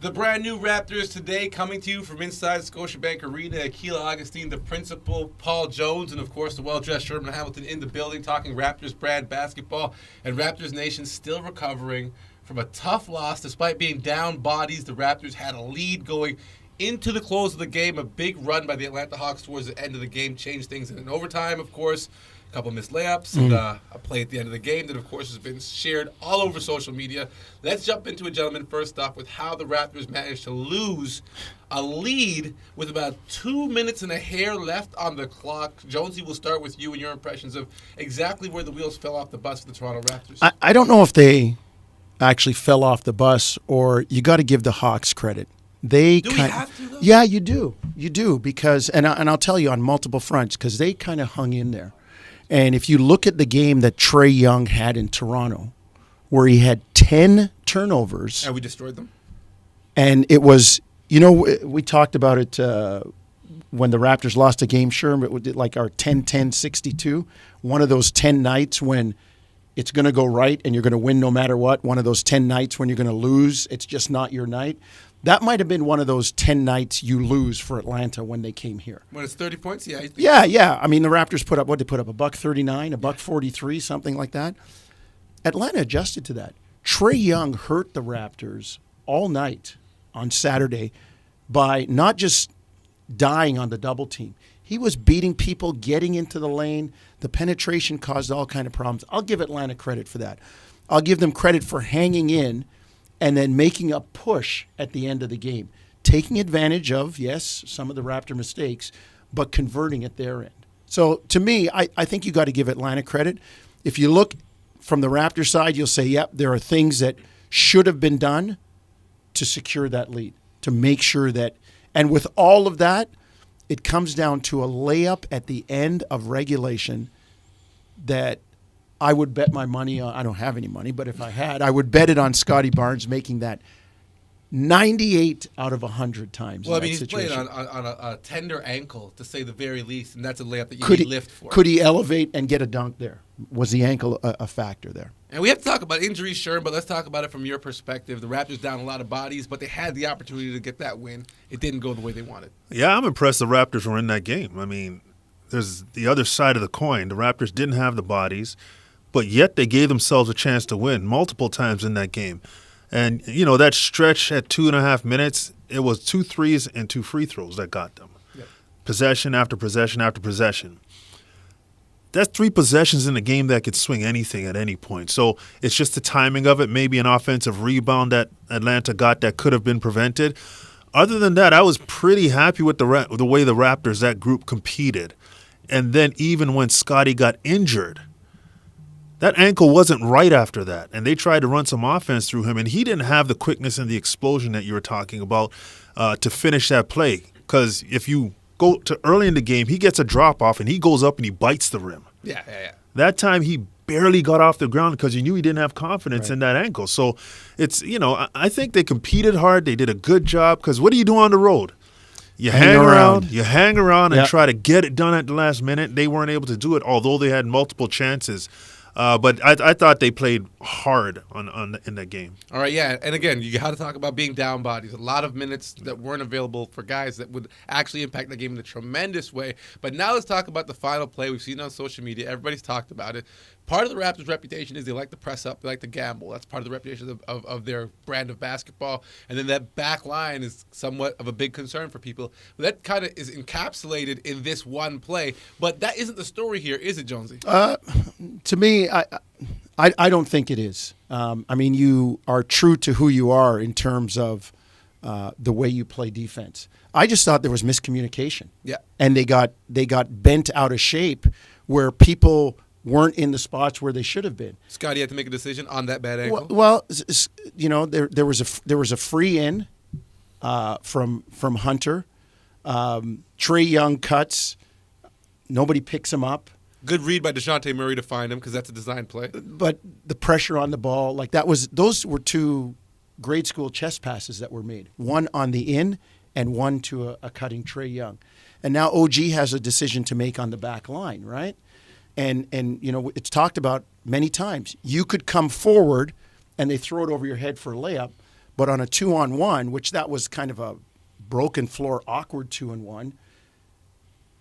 The brand new Raptors Today coming to you from inside Scotiabank Arena. Akil Augustine, the principal, Paul Jones, and of course the well-dressed Sherman Hamilton in the building talking Raptors brand basketball. And Raptors Nation still recovering from a tough loss. Despite being down bodies, the Raptors had a lead going into the close of the game. A big run by the Atlanta Hawks towards the end of the game changed things in overtime, of course. A couple missed layups and a play at the end of the game that, of course, has been shared all over social media. Let's jump into it, gentlemen, first off, with how the Raptors managed to lose a lead with about 2 minutes and a hair left on the clock. Jonsey, we'll start with you and your impressions of exactly where the wheels fell off the bus for the Toronto Raptors. I don't know if they actually fell off the bus, or you got to give the Hawks credit. Do we have to, though? Yeah, you do. You do, because, and I'll tell you on multiple fronts, because they kind of hung in there. And if you look at the game that Trae Young had in Toronto, where he had 10 turnovers. And we destroyed them. And it was, you know, we talked about it when the Raptors lost a game, Sherm, it was like our 10-10-62. One of those 10 nights when it's going to go right and you're going to win no matter what. One of those 10 nights when you're going to lose. It's just not your night. That might have been one of those 10 nights you lose for Atlanta when they came here. When it's 30 points? Yeah. Yeah. I mean, the Raptors put up, what did they put up? $139, $143, something like that. Atlanta adjusted to that. Trae Young hurt the Raptors all night on Saturday by not just dying on the double team. He was beating people, getting into the lane. The penetration caused all kind of problems. I'll give Atlanta credit for that. I'll give them credit for hanging in and then making a push at the end of the game, taking advantage of, yes, some of the Raptor mistakes, but converting at their end. So to me, I think you got to give Atlanta credit. If you look from the Raptor side, you'll say, yep, there are things that should have been done to secure that lead, to make sure that, and with all of that, it comes down to a layup at the end of regulation that I would bet my money on. I don't have any money, but if I had, I would bet it on Scotty Barnes making that 98 out of 100 times. Well, I mean, he's playing on a tender ankle, to say the very least, and that's a layup that you need lift for. Could he elevate and get a dunk there? Was the ankle a factor there? And we have to talk about injuries, sure, but let's talk about it from your perspective. The Raptors down a lot of bodies, but they had the opportunity to get that win. It didn't go the way they wanted. Yeah, I'm impressed the Raptors were in that game. I mean, there's the other side of the coin. The Raptors didn't have the bodies, but yet they gave themselves a chance to win multiple times in that game. And, you know, that stretch at 2.5 minutes, it was 2 threes and 2 free throws that got them. Yep. Possession after possession after possession. That's 3 possessions in a game that could swing anything at any point. So it's just the timing of it, maybe an offensive rebound that Atlanta got that could have been prevented. Other than that, I was pretty happy with the way the Raptors, that group, competed. And then even when Scotty got injured, that ankle wasn't right after that, and they tried to run some offense through him, and he didn't have the quickness and the explosion that you were talking about to finish that play. Because if you go to early in the game, he gets a drop-off, and he goes up and he bites the rim. Yeah. That time he barely got off the ground because he knew he didn't have confidence in that ankle. So it's, you know, I think they competed hard. They did a good job, because what do you do on the road? You hang around and try to get it done at the last minute. They weren't able to do it, although they had multiple chances. But I thought they played hard in that game. All right, yeah. And again, you got to talk about being down bodies. A lot of minutes that weren't available for guys that would actually impact the game in a tremendous way. But now let's talk about the final play. We've seen it on social media. Everybody's talked about it. Part of the Raptors' reputation is they like to press up. They like to gamble. That's part of the reputation of their brand of basketball. And then that back line is somewhat of a big concern for people. But that kind of is encapsulated in this one play. But that isn't the story here, is it, Jonsey? To me, I don't think it is. I mean, you are true to who you are in terms of the way you play defense. I just thought there was miscommunication. Yeah. And they got bent out of shape where people weren't in the spots where they should have been. Scotty had to make a decision on that bad ankle. Well, you know, there was a free in from Hunter. Trae Young cuts. Nobody picks him up. Good read by DeJounte Murray to find him, because that's a design play. But the pressure on the ball, like those were 2 grade school chess passes that were made. One on the in and one to a cutting Trae Young. And now OG has a decision to make on the back line, right? And you know, it's talked about many times. You could come forward and they throw it over your head for a layup, But on a 2-on-1, which that was kind of a broken floor, awkward 2-on-1,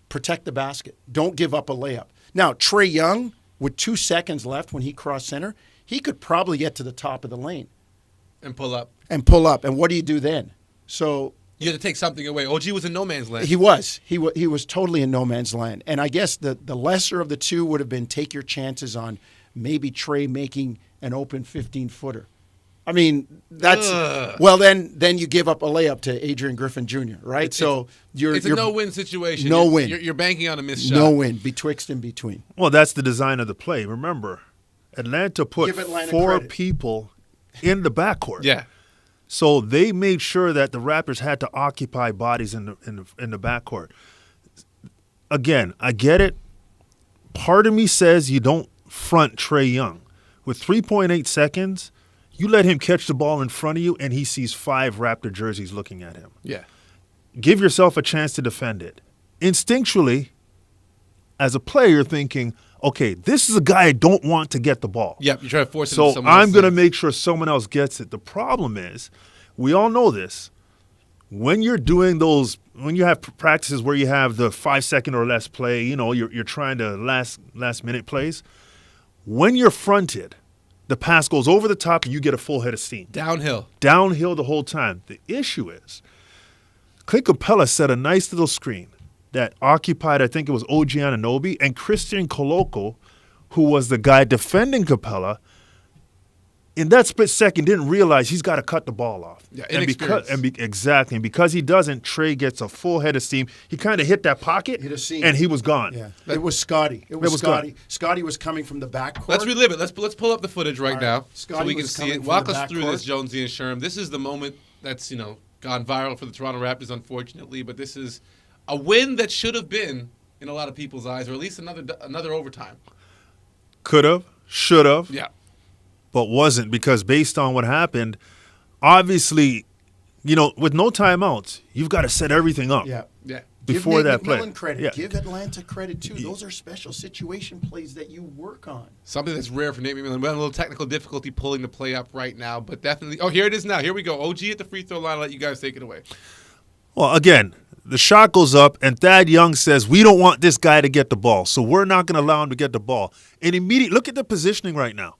protect the basket. Don't give up a layup. Now, Trae Young, with 2 seconds left when he crossed center, he could probably get to the top of the lane. And pull up. And pull up. And what do you do then? So you had to take something away. OG was in no man's land. he was. He was totally in no man's land. And I guess the lesser of the two would have been take your chances on maybe Trae making an open 15-footer. I mean, that's well. Then you give up a layup to Adrian Griffin Jr. Right? It's a no-win situation. No win. You're banking on a missed shot. No win. Betwixt and between. Well, that's the design of the play. Remember, Atlanta put four people in the backcourt. Yeah. So they made sure that the Raptors had to occupy bodies in the backcourt. Again, I get it. Part of me says you don't front Trae Young. With 3.8 seconds, you let him catch the ball in front of you, and he sees 5 Raptor jerseys looking at him. Yeah. Give yourself a chance to defend it. Instinctually, as a player, you're thinking, okay, this is a guy I don't want to get the ball. Yep, you try to force it so into someone else. I'm going to make sure someone else gets it. The problem is, we all know this. When you're doing those, when you have practices where you have the 5-second or less play, you're trying to last minute plays. When you're fronted, the pass goes over the top and you get a full head of steam. Downhill the whole time. The issue is, Clint Capella set a nice little screen that occupied, I think it was OG Anunoby, and Christian Coloco, who was the guy defending Capella, in that split second didn't realize he's got to cut the ball off. Yeah, inexperience. Exactly. And because he doesn't, Trae gets a full head of steam. He kind of hit that pocket, and he was gone. Yeah. It was Scotty. It was Scotty. Gone. Scotty was coming from the backcourt. Let's relive it. Let's pull up the footage right now Scotty so we can see it. Walk us through this, Jonsey and Sherm. This is the moment that's, gone viral for the Toronto Raptors, unfortunately, but this is a win that should have been, in a lot of people's eyes, or at least another overtime. Could have, should have. Yeah. But wasn't, because based on what happened, obviously, with no timeouts, you've got to set everything up. Yeah. Before that play. Give credit. Yeah. Give Atlanta credit, too. Those are special situation plays that you work on. Something that's rare for Nate McMillan. We have a little technical difficulty pulling the play up right now, but definitely. Oh, here it is now. Here we go. OG at the free throw line. I'll let you guys take it away. Well, again, the shot goes up, and Thad Young says, we don't want this guy to get the ball, so we're not going to allow him to get the ball. And immediately, look at the positioning right now.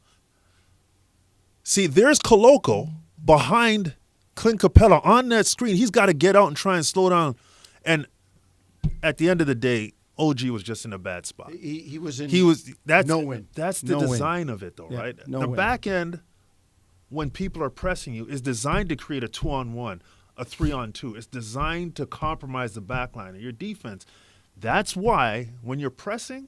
See, there's Coloco behind Clint Capella on that screen. He's got to get out and try and slow down. And at the end of the day, OG was just in a bad spot. He was in no win. That's the design of it, though, right? The back end, when people are pressing you, is designed to create a 2-on-1, a 3-on-2. It's designed to compromise the back line of your defense. That's why when you're pressing,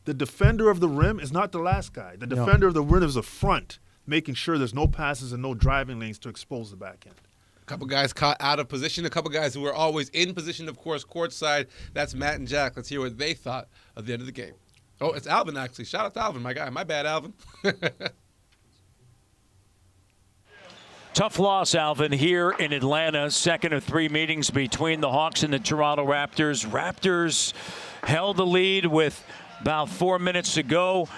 the defender of the rim is not the last guy. The defender of the rim is the front, making sure there's no passes and no driving lanes to expose the back end. A couple guys caught out of position. A couple guys who were always in position, of course, courtside. That's Matt and Jack. Let's hear what they thought of the end of the game. Oh, it's Alvin, actually. Shout out to Alvin, my guy. My bad, Alvin. Tough loss, Alvin, here in Atlanta. Second of 3 meetings between the Hawks and the Toronto Raptors. Raptors held the lead with about 4 minutes to go.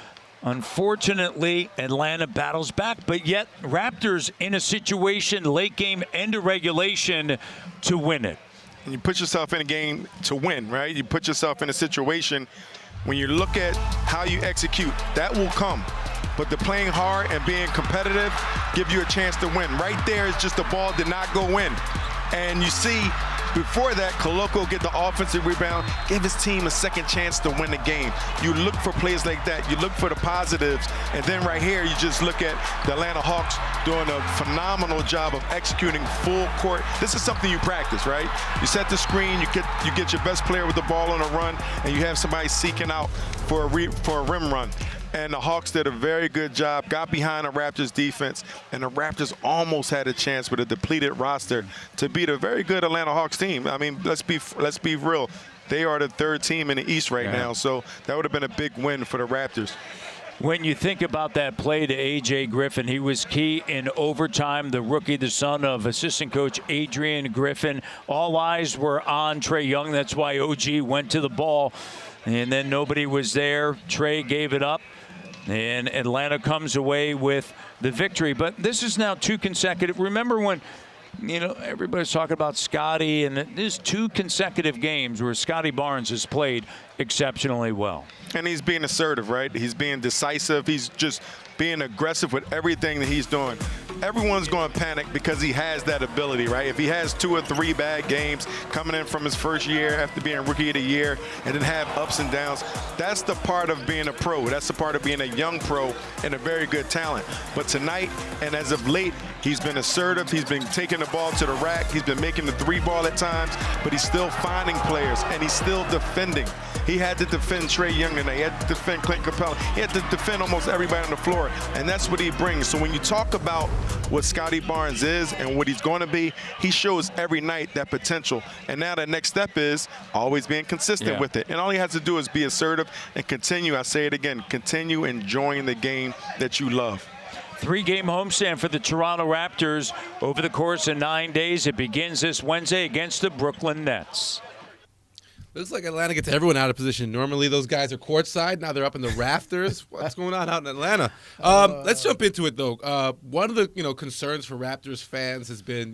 Unfortunately, Atlanta battles back, but yet Raptors in a situation, late game, end of regulation, to win it. And you put yourself in a game to win, right? You put yourself in a situation when you look at how you execute, that will come. But the playing hard and being competitive give you a chance to win. Right there is just the ball did not go in. And you see, before that, Coloco get the offensive rebound, give his team a second chance to win the game. You look for plays like that. You look for the positives. And then right here, you just look at the Atlanta Hawks doing a phenomenal job of executing full court. This is something you practice, right? You set the screen, you get your best player with the ball on a run, and you have somebody seeking out for a rim run. And the Hawks did a very good job, got behind the Raptors defense, and the Raptors almost had a chance with a depleted roster to beat a very good Atlanta Hawks team. I mean, let's be real. They are the 3rd team in the East right now, so that would have been a big win for the Raptors. When you think about that play to A.J. Griffin, he was key in overtime. The rookie, the son of assistant coach Adrian Griffin. All eyes were on Trae Young. That's why OG went to the ball. And then nobody was there. Trae gave it up. And Atlanta comes away with the victory. But this is now 2 consecutive. Remember when, everybody's talking about Scotty, and there's 2 consecutive games where Scotty Barnes has played exceptionally well. And he's being assertive, right? He's being decisive. He's just being aggressive with everything that he's doing. Everyone's going to panic because he has that ability, right? If he has 2 or 3 bad games coming in from his first year after being Rookie of the Year and then have ups and downs, that's the part of being a pro. That's the part of being a young pro and a very good talent. But tonight and as of late, he's been assertive. He's been taking the ball to the rack. He's been making the 3-ball at times, but he's still finding players and he's still defending. He had to defend Trae Young tonight. He had to defend Clint Capella. He had to defend almost everybody on the floor, and that's what he brings. So when you talk about what Scotty Barnes is and what he's going to be, he shows every night that potential. And now the next step is always being consistent with it. And all he has to do is be assertive and continue, I say it again, continue enjoying the game that you love. 3-game homestand for the Toronto Raptors over the course of 9 days. It begins this Wednesday against the Brooklyn Nets. Looks like Atlanta gets everyone out of position. Normally those guys are courtside. Now they're up in the rafters. What's going on out in Atlanta? Let's jump into it, though. One of the concerns for Raptors fans has been,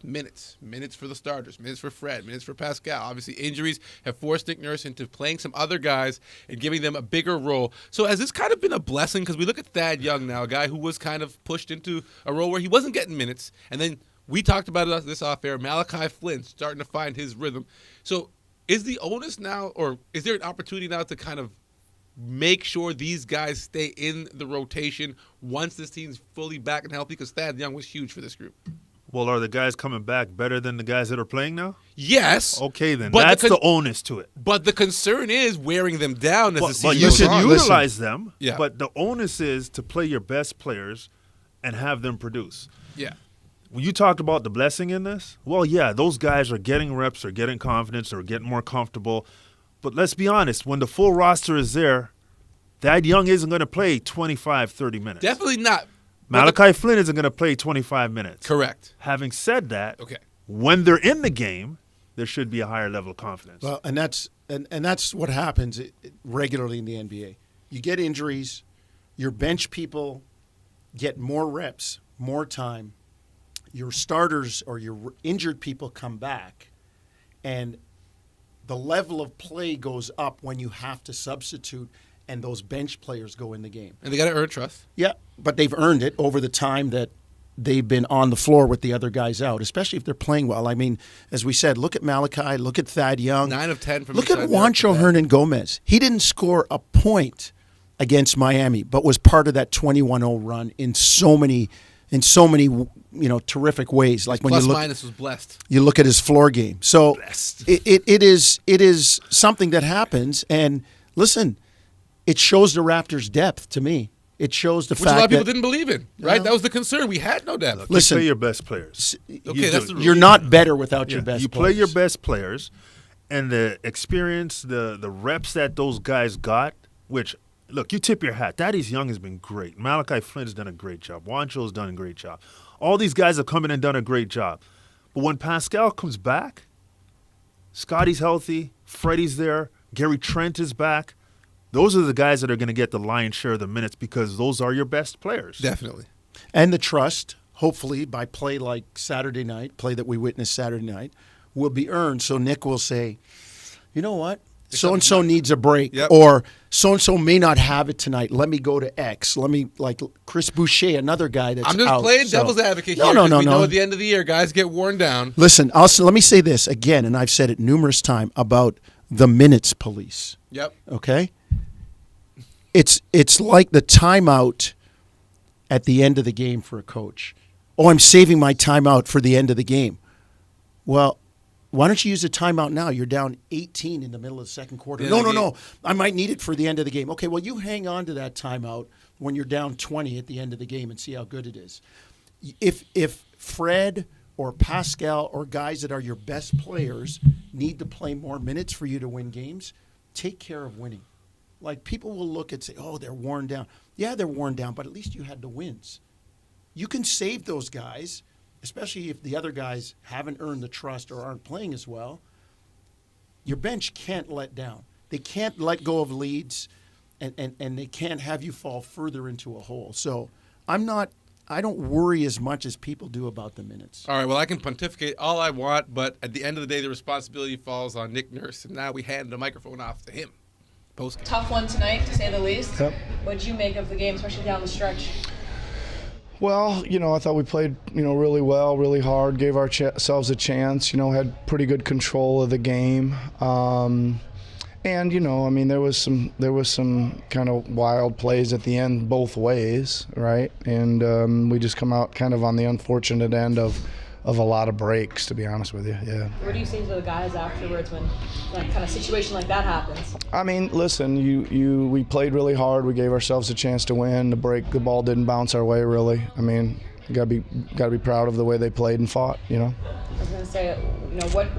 minutes for the starters, minutes for Fred, minutes for Pascal. Obviously, injuries have forced Nick Nurse into playing some other guys and giving them a bigger role. So has this kind of been a blessing? Because we look at Thad Young now, a guy who was kind of pushed into a role where he wasn't getting minutes. And then we talked about this off air. Malachi Flynn starting to find his rhythm. So is the onus now, or is there an opportunity now to kind of make sure these guys stay in the rotation once this team's fully back and healthy? Because Thad Young was huge for this group. Well, are the guys coming back better than the guys that are playing now? Yes. Okay, then. But That's the onus to it. But the concern is wearing them down as the season But you goes can on. utilize them, Yeah. but the onus is to play your best players and have them produce. Yeah. When you talked about the blessing in this, well, yeah, those guys are getting reps, they're getting confidence, they're getting more comfortable. But let's be honest, when the full roster is there, Thad Young isn't going to play 25, 30 minutes. Definitely not. Malachi Flynn isn't going to play 25 minutes. Correct. Having said that, Okay. when they're in the game, there should be a higher level of confidence. Well, and that's what happens regularly in the NBA. You get injuries, your bench people get more reps, more time. Your starters or your injured people come back, and the level of play goes up when you have to substitute and those bench players go in the game. And they got to earn trust. Yeah, but they've earned it over the time that they've been on the floor with the other guys out, especially if they're playing well. I mean, as we said, look at Malachi, look at Thad Young. 9 of 10 from Look at Juancho Hernan-Gomez. He didn't score a point against Miami, but was part of that 21-0 run in so many terrific ways. Like when Plus you look, minus was blessed. you look at his floor game. So it is something that happens. And listen, it shows the Raptors' depth to me. It shows the Which fact a lot of people that didn't believe in, right? Yeah. That was the concern. We had no depth. Look, listen, you play your best players. Okay, that's the rule. you're not better without your Yeah, best you players. play your best players, and the experience, the reps that those guys got, which, look, you tip your hat. Thaddeus Young has been great. Malachi Flynn has done a great job. Juancho's done a great job. All these guys have come in and done a great job. But when Pascal comes back, Scotty's healthy, Freddie's there, Gary Trent is back. Those are the guys that are going to get the lion's share of the minutes because those are your best players. Definitely. And the trust, hopefully, by play like Saturday night, play that we witnessed Saturday night, will be earned. So Nick will say, you know what? So-and-so needs a break. Yep. Or so-and-so may not have it tonight. Let me go to X. Let me, like Chris Boucher, another guy that's I'm just out. playing So- devil's advocate No, here. no, 'cause no, we no. know at the end of the year, guys get worn down. Listen, let me say this again, and I've said it numerous times about the minutes police. Yep. Okay? It's like the timeout at the end of the game for a coach. Oh, I'm saving my timeout for the end of the game. Well, why don't you use a timeout now? You're down 18 in the middle of the second quarter. Yeah, No. I might need it for the end of the game. Okay, well, you hang on to that timeout when you're down 20 at the end of the game and see how good it is. If Fred or Pascal or guys that are your best players need to play more minutes for you to win games, take care of winning. Like, people will look and say, oh, they're worn down. Yeah, they're worn down, but at least you had the wins. You can save those guys, especially if the other guys haven't earned the trust or aren't playing as well. Your bench can't let down. They can't let go of leads. and they can't have you fall further into a hole. So I don't worry as much as people do about the minutes. All right, well, I can pontificate all I want, but at the end of the day, the responsibility falls on Nick Nurse, and now we hand the microphone off to him. Post-game. Tough one tonight, to say the least. Yep. What did you make of the game, especially down the stretch? Well, I thought we played, really well, really hard, gave ourselves a chance, had pretty good control of the game. And, there was some kind of wild plays at the end both ways, right? And we just come out kind of on the unfortunate end of a lot of breaks, to be honest with you, yeah. What do you say to the guys afterwards when kind of situation like that happens? I mean, listen, we played really hard. We gave ourselves a chance to win. The ball didn't bounce our way, really. I mean, you gotta be proud of the way they played and fought, I was going to say,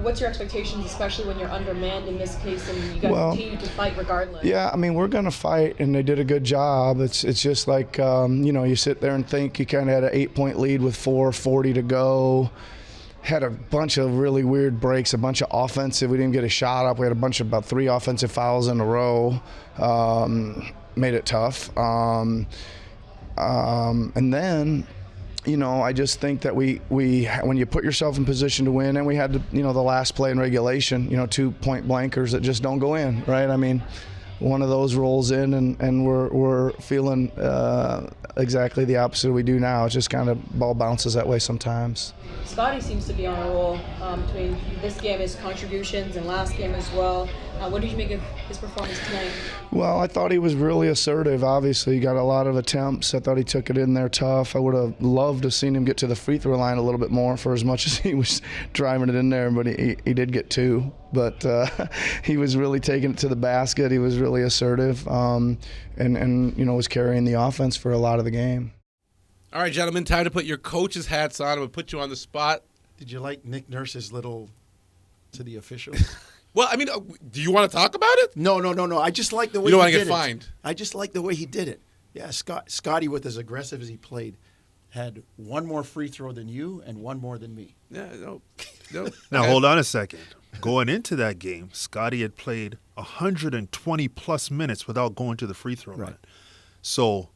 what's your expectations, especially when you're undermanned in this case and you got to continue to fight regardless? Yeah, I mean, we're going to fight, and they did a good job. It's just like, you sit there and think you kind of had an 8-point lead with 4:40 to go. Had a bunch of really weird breaks, a bunch of offensive. We didn't get a shot up. We had about 3 offensive fouls in a row. Made it tough. And then, I just think that we when you put yourself in position to win, and we had the last play in regulation, 2 point blankers that just don't go in, right? I mean, one of those rolls in, and we're feeling exactly the opposite we do now. It's just kind of ball bounces that way sometimes. Scotty seems to be on a roll between this game, his contributions, and last game as well. What did you make of his performance tonight? Well, I thought he was really assertive. Obviously, he got a lot of attempts. I thought he took it in there tough. I would have loved to have seen him get to the free throw line a little bit more for as much as he was driving it in there, but he did get 2. But he was really taking it to the basket. He was really assertive and was carrying the offense for a lot of the game. All right, gentlemen, time to put your coach's hats on. I'm going to put you on the spot. Did you like Nick Nurse's little to the official? Well, I mean, do you want to talk about it? No. I just like the way you don't he want to did get fined. I just like the way he did it. Yeah, Scotty, with as aggressive as he played, had 1 more free throw than you and 1 more than me. Yeah, no. Now, hold on a second. Going into that game, Scotty had played 120-plus minutes without going to the free throw line. So,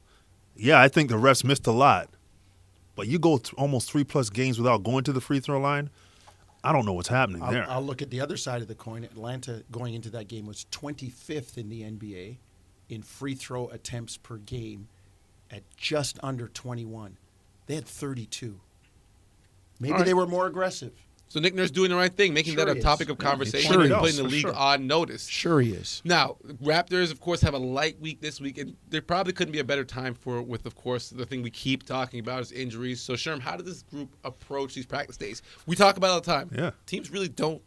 yeah, I think the refs missed a lot. But you go almost 3+ games without going to the free throw line, I don't know what's happening there. I'll look at the other side of the coin. Atlanta, going into that game, was 25th in the NBA in free throw attempts per game at just under 21. They had 32. Maybe they were more aggressive. So Nick Nurse doing the right thing, making that a topic of conversation, and putting the league on notice. Sure he is. Now, Raptors, of course, have a light week this week, and there probably couldn't be a better time with, of course, the thing we keep talking about is injuries. So, Sherm, how did this group approach these practice days? We talk about it all the time. Yeah. Teams really don't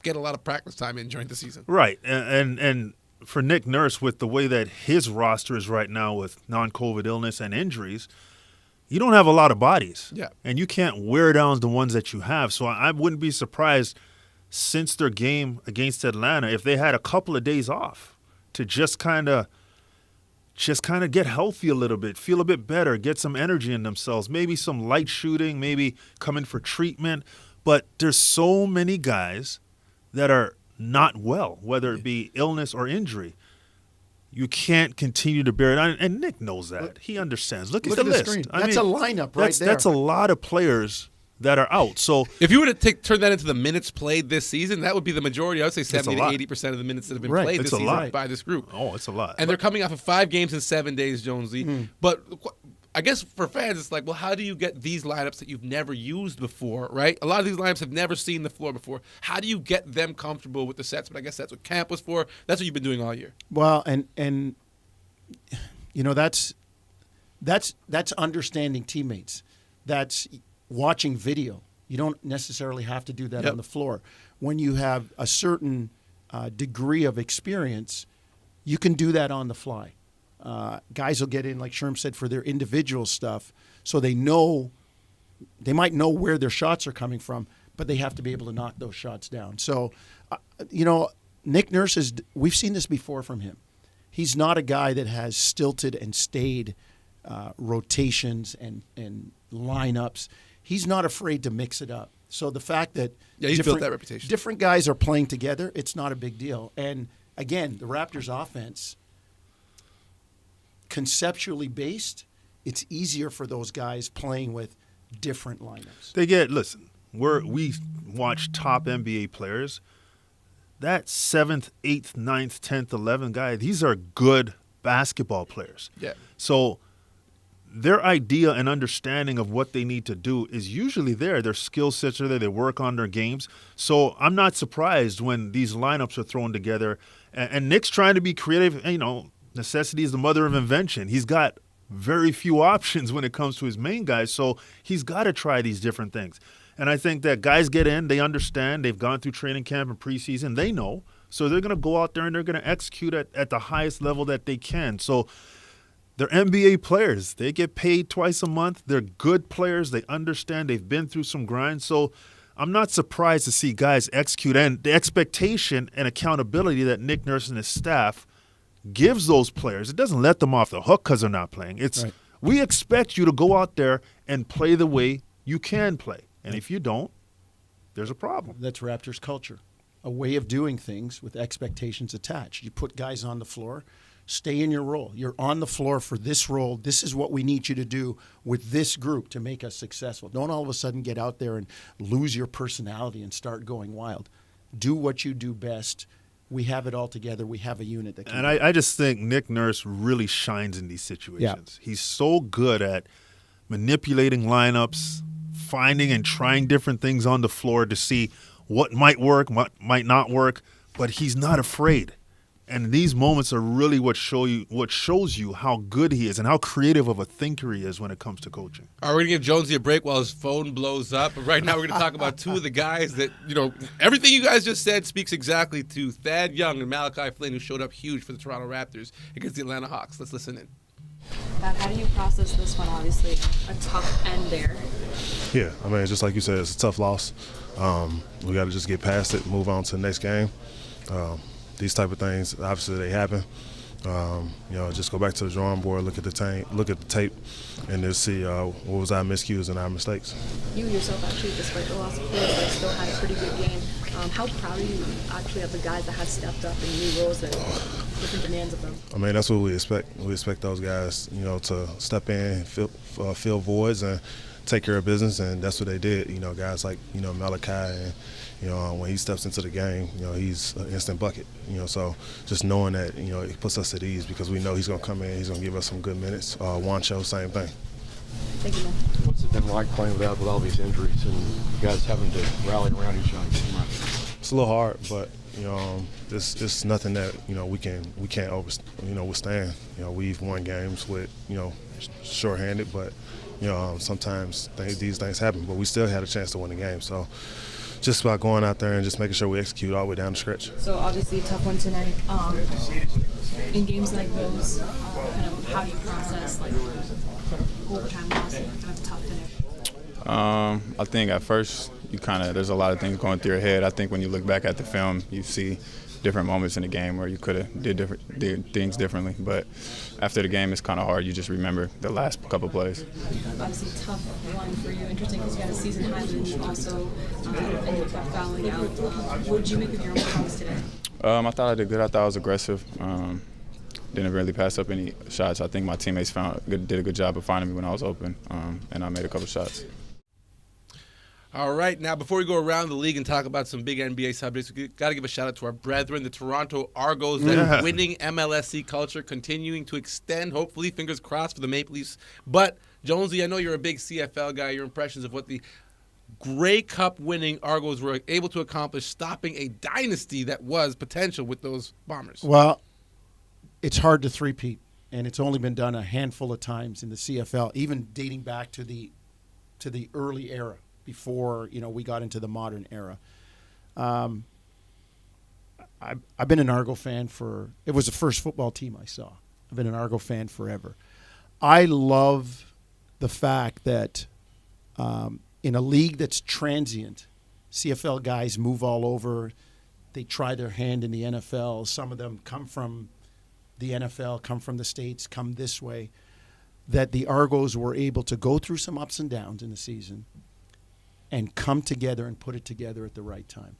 get a lot of practice time in during the season. Right, and for Nick Nurse, with the way that his roster is right now with non-COVID illness and injuries, you don't have a lot of bodies. Yeah. And you can't wear down the ones that you have. So I wouldn't be surprised since their game against Atlanta if they had a couple of days off to just kind of get healthy a little bit, feel a bit better, get some energy in themselves, maybe some light shooting, maybe come in for treatment. But there's so many guys that are not well, whether it be illness or injury. You can't continue to bear it on. And Nick knows that. He understands. Look at the list. Screen. That's a lineup right there. That's a lot of players that are out. So if you were to turn that into the minutes played this season, that would be the majority. I would say 70 to 80% of the minutes that have been played this season by this group. Oh, it's a lot. And they're coming off of 5 games in 7 days, Jonesy. But I guess for fans, it's like, well, how do you get these lineups that you've never used before, right? A lot of these lineups have never seen the floor before. How do you get them comfortable with the sets? But I guess that's what camp was for. That's what you've been doing all year. Well, and that's understanding teammates. That's watching video. You don't necessarily have to do that on the floor. When you have a certain degree of experience, you can do that on the fly. Guys will get in, like Sherm said, for their individual stuff, so they might know where their shots are coming from, but they have to be able to knock those shots down. So, Nick Nurse we've seen this before from him. He's not a guy that has stilted and stayed rotations and lineups. He's not afraid to mix it up. So the fact that he's built that reputation. Different guys are playing together, it's not a big deal. And again, the Raptors offense, conceptually based, it's easier for those guys playing with different lineups. Listen, we watch top NBA players. That 7th, 8th, 9th, 10th, 11th guy, these are good basketball players. Yeah. So their idea and understanding of what they need to do is usually there. Their skill sets are there. They work on their games. So I'm not surprised when these lineups are thrown together. And Nick's trying to be creative. And, necessity is the mother of invention. He's got very few options when it comes to his main guys. So he's got to try these different things. And I think that guys get in, they understand, they've gone through training camp and preseason, they know. So they're going to go out there and they're going to execute at the highest level that they can. So they're NBA players. They get paid twice a month. They're good players. They understand. They've been through some grind. So I'm not surprised to see guys execute. And the expectation and accountability that Nick Nurse and his staff gives those players, it doesn't let them off the hook because they're not playing. It's Right. We expect you to go out there and play the way you can play. And if you don't, there's a problem. That's Raptors culture, a way of doing things with expectations attached. You put guys on the floor, stay in your role. You're on the floor for this role. This is what we need you to do with this group to make us successful. Don't all of a sudden get out there and lose your personality and start going wild. Do what you do best. We have it all together. We have a unit that can. And I just think Nick Nurse really shines in these situations. He's so good at manipulating lineups, finding and trying different things on the floor to see what might work, what might not work, but he's not afraid. And these moments are really what shows you how good he is and how creative of a thinker he is when it comes to coaching. All right, we're going to give Jonesy a break while his phone blows up. But right now we're going to talk about two of the guys that, everything you guys just said speaks exactly to Thad Young and Malachi Flynn, who showed up huge for the Toronto Raptors against the Atlanta Hawks. Let's listen in. Thad, how do you process this one? Obviously, a tough end there. Yeah, it's just like you said, it's a tough loss. We got to just get past it, move on to the next game. These type of things, obviously, they happen. Just go back to the drawing board, look at the tape, and just see what was our miscues and our mistakes. You yourself, actually, despite the loss of players, still had a pretty good game. How proud are you actually of the guys that have stepped up in new roles and different demands of them? That's what we expect. We expect those guys, to step in, fill voids, and take care of business, and that's what they did. Guys like Malachi, and when he steps into the game, he's an instant bucket. So just knowing that, it puts us at ease because we know he's going to come in, he's going to give us some good minutes. Juancho, same thing. Thank you, man. What's it been like playing with all these injuries and you guys having to rally around each other? It's a little hard, but it's nothing that we can't withstand. We've won games with shorthanded, but sometimes these things happen. But we still had a chance to win the game, so just about going out there and just making sure we execute all the way down the stretch. So obviously a tough one tonight. In games like those, kind of how do you process overtime loss and kind of tough finish? I think at first there's a lot of things going through your head. I think when you look back at the film, you see different moments in the game where you could have did things differently. But after the game, it's kind of hard. You just remember the last couple plays. Obviously, tough one for you. Interesting because you had a season high and also ended up fouling out. What did you make of your own performance today? I thought I did good. I thought I was aggressive. Didn't really pass up any shots. I think my teammates did a good job of finding me when I was open, and I made a couple shots. All right, now before we go around the league and talk about some big NBA subjects, we got to give a shout out to our brethren, the Toronto Argos, that winning MLSC culture continuing to extend, hopefully, fingers crossed for the Maple Leafs. But, Jonesy, I know you're a big CFL guy. Your impressions of what the Grey Cup winning Argos were able to accomplish, stopping a dynasty that was potential with those Bombers. Well, it's hard to three-peat, and it's only been done a handful of times in the CFL, even dating back to the early era. Before we got into the modern era, I've been an Argo fan it was the first football team I saw. I've been an Argo fan forever. I love the fact that in a league that's transient, CFL guys move all over. They try their hand in the NFL. Some of them come from the NFL, come from the States, come this way. That the Argos were able to go through some ups and downs in the season and come together and put it together at the right time.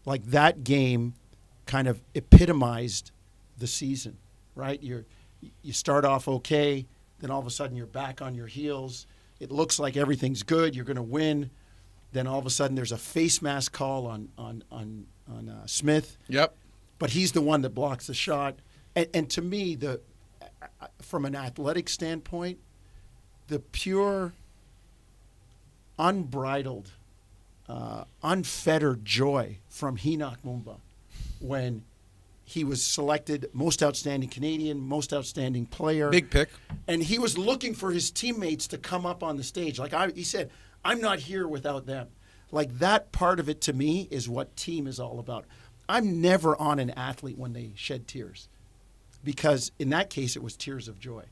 Like that game kind of epitomized the season, right? you start off okay, then all of a sudden you're back on your heels. It looks like everything's good. You're going to win. Then all of a sudden there's a face mask call on Smith. Yep. But he's the one that blocks the shot. And to me, from an athletic standpoint, the pure, unbridled, unfettered joy from Henoc Mumba when he was selected most outstanding Canadian, most outstanding player. Big pick. And he was looking for his teammates to come up on the stage. He said, I'm not here without them. Like, that part of it to me is what team is all about. I'm never on an athlete when they shed tears, because in that case it was tears of joy.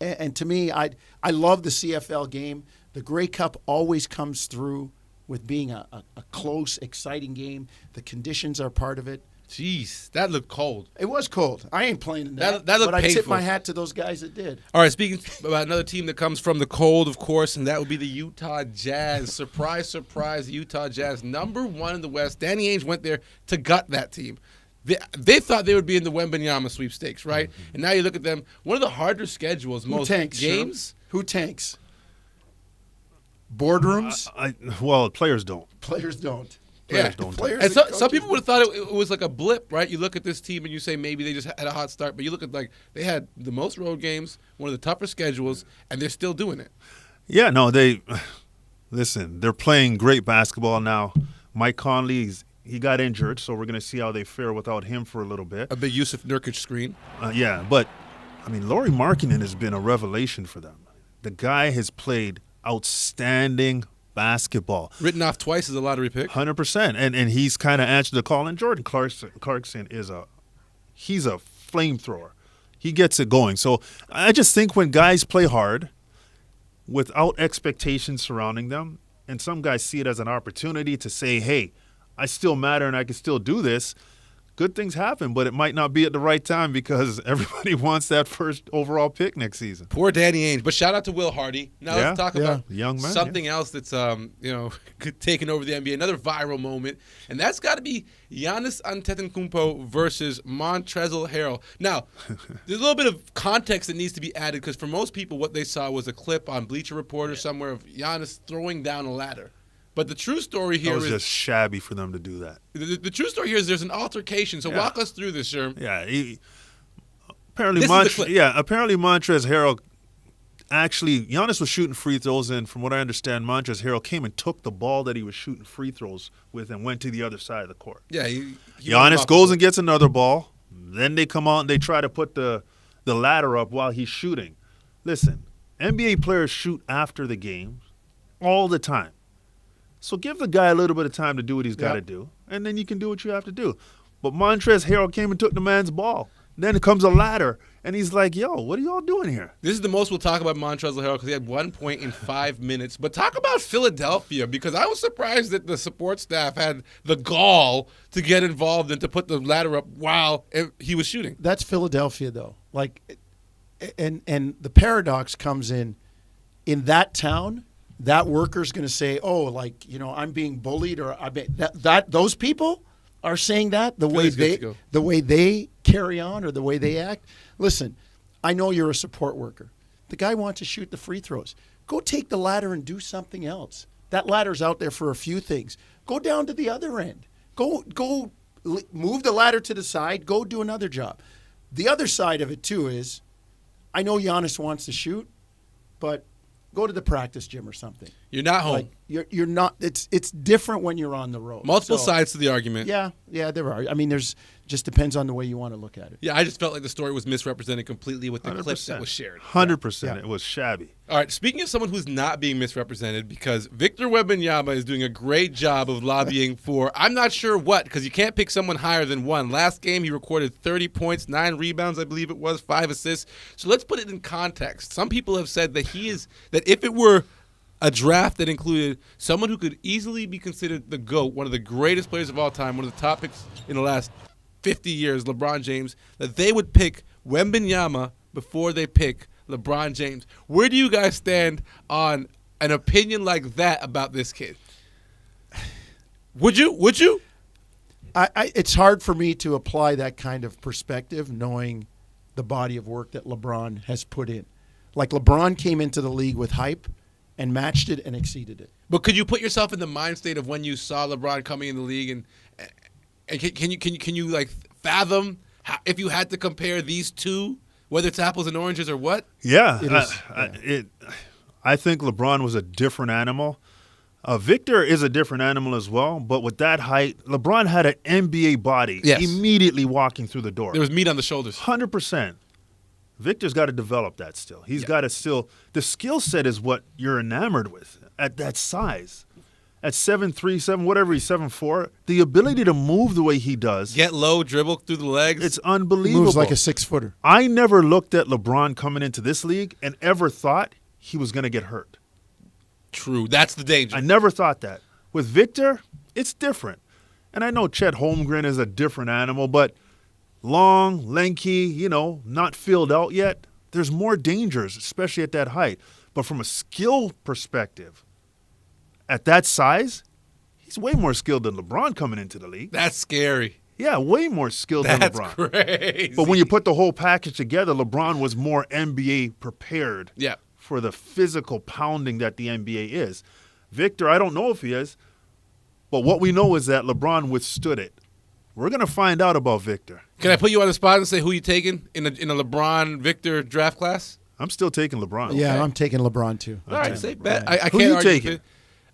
And to me, I love the CFL game. The Grey Cup always comes through with being a close, exciting game. The conditions are part of it. Jeez, that looked cold. It was cold. I ain't playing in that. That looked but I tip painful. my hat to those guys that did. All right, speaking about another team that comes from the cold, of course, and that would be the Utah Jazz. Surprise, surprise, the Utah Jazz, number 1 in the West. Danny Ainge went there to gut that team. They thought they would be in the Wembanyama sweepstakes, right? Mm-hmm. And now you look at them, one of the harder schedules, Who most tanks, games. Who tanks? Boardrooms? Well, players don't. Players don't. Players don't. Players And and some people coaches. would have thought it was like a blip, right? You look at this team and you say maybe they just had a hot start, but you look at they had the most road games, one of the tougher schedules, and they're still doing it. Yeah, no, they're playing great basketball now. Mike Conley, he got injured, so we're going to see how they fare without him for a little bit. A big Yusuf Nurkic screen. Yeah, but, Lauri Markkanen has been a revelation for them. The guy has played outstanding basketball. Written off twice as a lottery pick. 100%. And he's kind of answered the call. And Jordan Clarkson he's a flamethrower. He gets it going. So I just think when guys play hard without expectations surrounding them, and some guys see it as an opportunity to say, hey, I still matter and I can still do this, good things happen, but it might not be at the right time because everybody wants that first overall pick next season. Poor Danny Ainge. But shout out to Will Hardy. Now let's talk about young man, something else that's taking over the NBA. Another viral moment, and that's got to be Giannis Antetokounmpo versus Montrezl Harrell. Now, there's a little bit of context that needs to be added because for most people, what they saw was a clip on Bleacher Report or somewhere of Giannis throwing down a ladder. But the true story here is just shabby for them to do that. The true story here is there's an altercation. So walk us through this, Sherm. Yeah, apparently apparently Montrezl Harrell actually, Giannis was shooting free throws, and from what I understand, Montrezl Harrell came and took the ball that he was shooting free throws with and went to the other side of the court. Yeah, Giannis goes and gets another ball. Then they come out and they try to put the ladder up while he's shooting. Listen, NBA players shoot after the game all the time. So give the guy a little bit of time to do what he's got to do, and then you can do what you have to do. But Montrezl Harrell came and took the man's ball. Then comes a ladder, and he's like, yo, what are y'all doing here? This is the most we'll talk about Montrezl Harrell because he had 1 point in 5 minutes. But talk about Philadelphia, because I was surprised that the support staff had the gall to get involved and to put the ladder up while he was shooting. That's Philadelphia, though. And the paradox comes in that town. That worker's going to say, I'm being bullied, or those people are saying that the way they carry on or the way they act. Listen, I know you're a support worker. The guy wants to shoot the free throws. Go take the ladder and do something else. That ladder's out there for a few things. Go down to the other end. Go move the ladder to the side. Go do another job. The other side of it too is, I know Giannis wants to shoot, but go to the practice gym or something. You're not home. You're not. It's different when you're on the road. Multiple sides to the argument. Yeah, there are. I mean, just depends on the way you want to look at it. Yeah, I just felt like the story was misrepresented completely with the clip that was shared. 100%. It was shabby. All right, speaking of someone who's not being misrepresented, because Victor Wembanyama is doing a great job of lobbying for, I'm not sure what, because you can't pick someone higher than one. Last game, he recorded 30 points, 9 rebounds, I believe it was, 5 assists. So let's put it in context. Some people have said that that if it were a draft that included someone who could easily be considered the GOAT, one of the greatest players of all time, one of the top picks in the last 50 years, LeBron James, that they would pick Wembanyama before they pick LeBron James. Where do you guys stand on an opinion like that about this kid? Would you? It's hard for me to apply that kind of perspective, knowing the body of work that LeBron has put in. Like LeBron came into the league with hype and matched it and exceeded it. But could you put yourself in the mind state of when you saw LeBron coming in the league, and can you like fathom how, if you had to compare these two, whether it's apples and oranges or what? Yeah, It is. I think LeBron was a different animal. Victor is a different animal as well, but with that height, LeBron had an NBA body immediately walking through the door. There was meat on the shoulders. 100%. Victor's got to develop that still. He's got to still – the skill set is what you're enamored with at that size. At 7'3", 7, whatever he's 7'4", the ability to move the way he does. Get low, dribble through the legs. It's unbelievable. Moves like a 6-footer. I never looked at LeBron coming into this league and ever thought he was going to get hurt. True. That's the danger. I never thought that. With Victor, it's different. And I know Chet Holmgren is a different animal, but long, lanky, not filled out yet. There's more dangers, especially at that height. But from a skill perspective, at that size, he's way more skilled than LeBron coming into the league. That's scary. Yeah, way more skilled than LeBron. That's crazy. But when you put the whole package together, LeBron was more NBA prepared for the physical pounding that the NBA is. Victor, I don't know if he is, but what we know is that LeBron withstood it. We're going to find out about Victor. Can I put you on the spot and say who you taking in a LeBron-Victor draft class? I'm still taking LeBron. Yeah, I'm taking LeBron too. All right, safe bet. Yeah. I Who can't you argue taking? with it.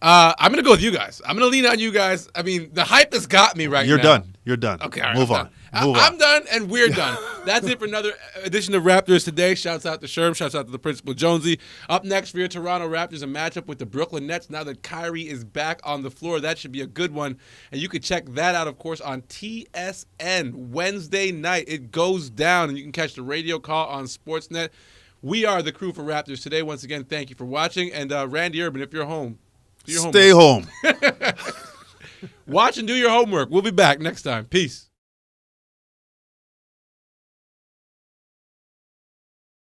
I'm going to go with you guys. I'm going to lean on you guys. I mean, the hype has got me right You're now. done. You're done. Okay, all right, Move I'm on. done. Move on. I'm done, and we're done. That's it for another edition of Raptors Today. Shouts out to Sherm. Shouts out to the Principal Jonsey. Up next for your Toronto Raptors, a matchup with the Brooklyn Nets. Now that Kyrie is back on the floor, that should be a good one. And you can check that out, of course, on TSN Wednesday night. It goes down, and you can catch the radio call on Sportsnet. We are the crew for Raptors Today. Once again, thank you for watching. And Randy Urban, if you're home, do your Stay homework. home. Watch and do your homework. We'll be back next time. Peace.